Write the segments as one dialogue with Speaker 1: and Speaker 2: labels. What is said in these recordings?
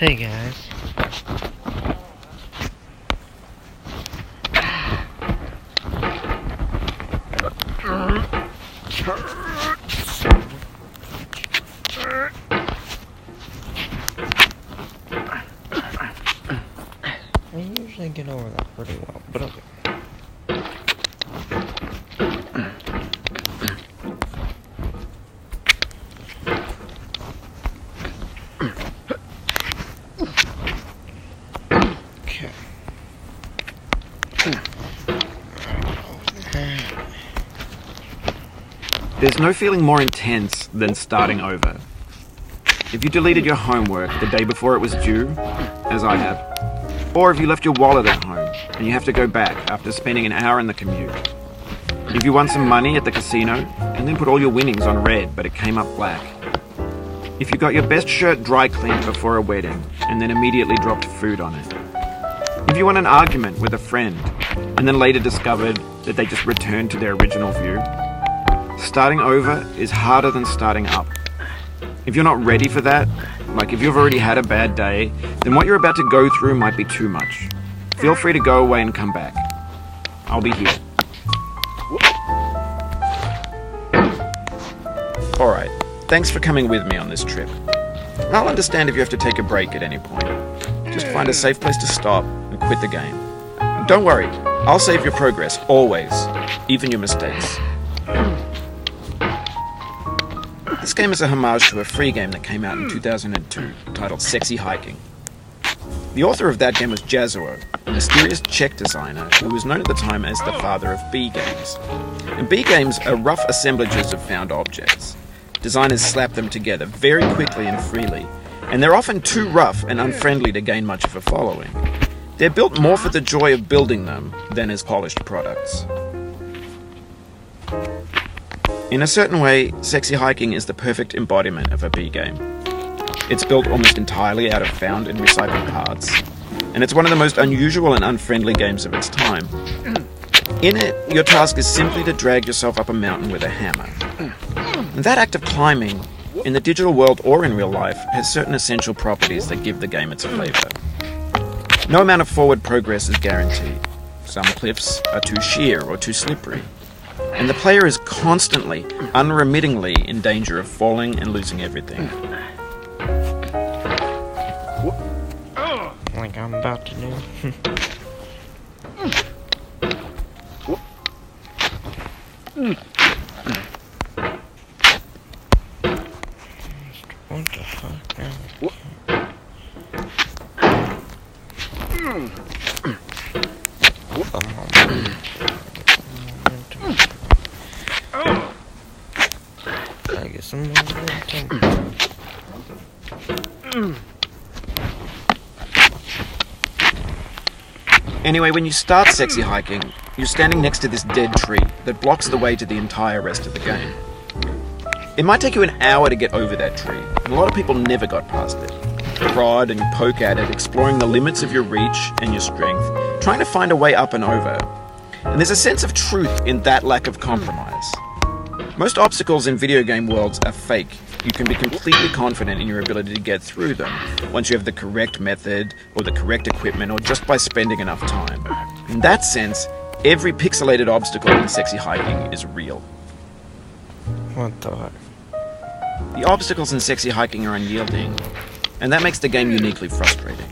Speaker 1: Hey guys. I usually get over that pretty well, but okay.
Speaker 2: There's no feeling more intense than starting over. If you deleted your homework the day before it was due, as I have, or if you left your wallet at home and you have to go back after spending an hour in the commute. If you won some money at the casino and then put all your winnings on red but it came up black. If you got your best shirt dry cleaned before a wedding and then immediately dropped food on it. If you won an argument with a friend and then later discovered that they just returned to their original view. Starting over is harder than starting up. If you're not ready for that, like if you've already had a bad day, then what you're about to go through might be too much. Feel free to go away and come back. I'll be here. Alright, thanks for coming with me on this trip. I'll understand if you have to take a break at any point. Just find a safe place to stop and quit the game. And don't worry, I'll save your progress, always, even your mistakes. This game is a homage to a free game that came out in 2002, titled Sexy Hiking. The author of that game was Jazzuo, a mysterious Czech designer who was known at the time as the father of B games. And B games are rough assemblages of found objects. Designers slap them together very quickly and freely, and they're often too rough and unfriendly to gain much of a following. They're built more for the joy of building them than as polished products. In a certain way, Sexy Hiking is the perfect embodiment of a B game. It's built almost entirely out of found and recycled parts, and it's one of the most unusual and unfriendly games of its time. In it, your task is simply to drag yourself up a mountain with a hammer. And that act of climbing, in the digital world or in real life, has certain essential properties that give the game its flavor. No amount of forward progress is guaranteed. Some cliffs are too sheer or too slippery. And the player is constantly, unremittingly in danger of falling and losing everything.
Speaker 1: Like I'm about to do. What the fuck, man? Come on. Gotta get some more momentum.
Speaker 2: Anyway, when you start Sexy Hiking, you're standing next to this dead tree that blocks the way to the entire rest of the game. It might take you an hour to get over that tree, and a lot of people never got past it. You prod and you poke at it, exploring the limits of your reach and your strength, trying to find a way up and over. And there's a sense of truth in that lack of compromise. Most obstacles in video game worlds are fake. You can be completely confident in your ability to get through them once you have the correct method or the correct equipment or just by spending enough time. In that sense, every pixelated obstacle in Sexy Hiking is real.
Speaker 1: What the fuck?
Speaker 2: The obstacles in Sexy Hiking are unyielding, and that makes the game uniquely frustrating.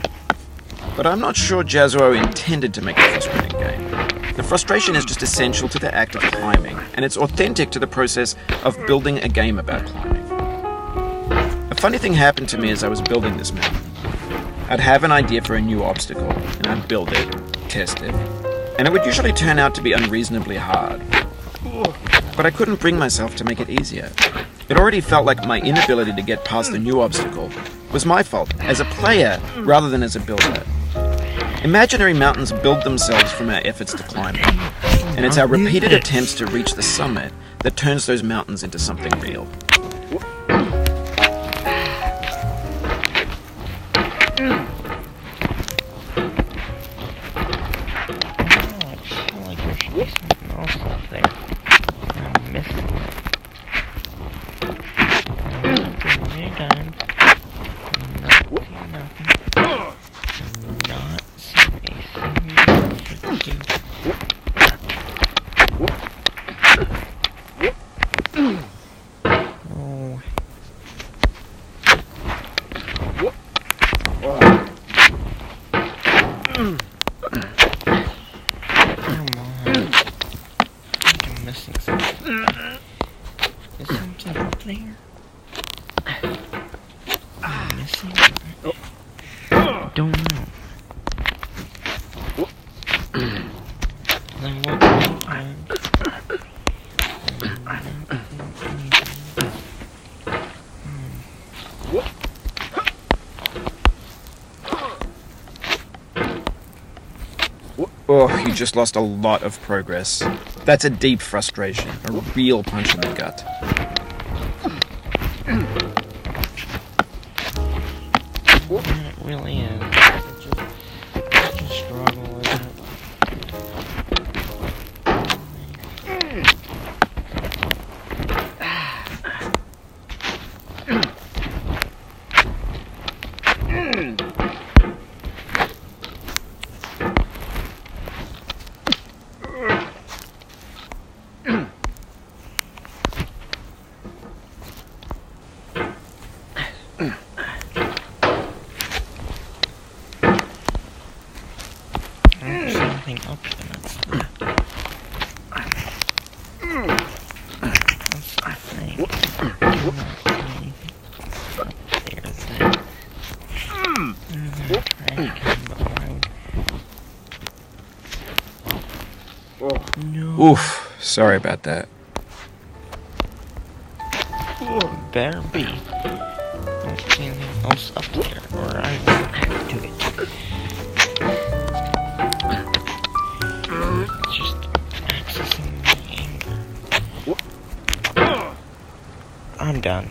Speaker 2: But I'm not sure Jazzuo intended to make a frustrating game. The frustration is just essential to the act of climbing, and it's authentic to the process of building a game about climbing. A funny thing happened to me as I was building this mountain. I'd have an idea for a new obstacle, and I'd build it, test it, and it would usually turn out to be unreasonably hard. But I couldn't bring myself to make it easier. It already felt like my inability to get past the new obstacle was my fault, as a player rather than as a builder. Imaginary mountains build themselves from our efforts to climb them, and it's our repeated attempts to reach the summit that turns those mountains into something real.
Speaker 1: on. I think I'm missing something. Is something up there? Am I missing? I don't know. Then what
Speaker 2: Oh, you just lost a lot of progress. That's a deep frustration, a real punch in the gut.
Speaker 1: it really is. It's just a struggle, isn't it? There's something up there. That's the thing. I'm not seeing anything up there. There's a track behind. No.
Speaker 2: Oof, sorry about that.
Speaker 1: Better be. Don't see anything else up there, or I won't have to it. It's just accessing my anger. I'm done.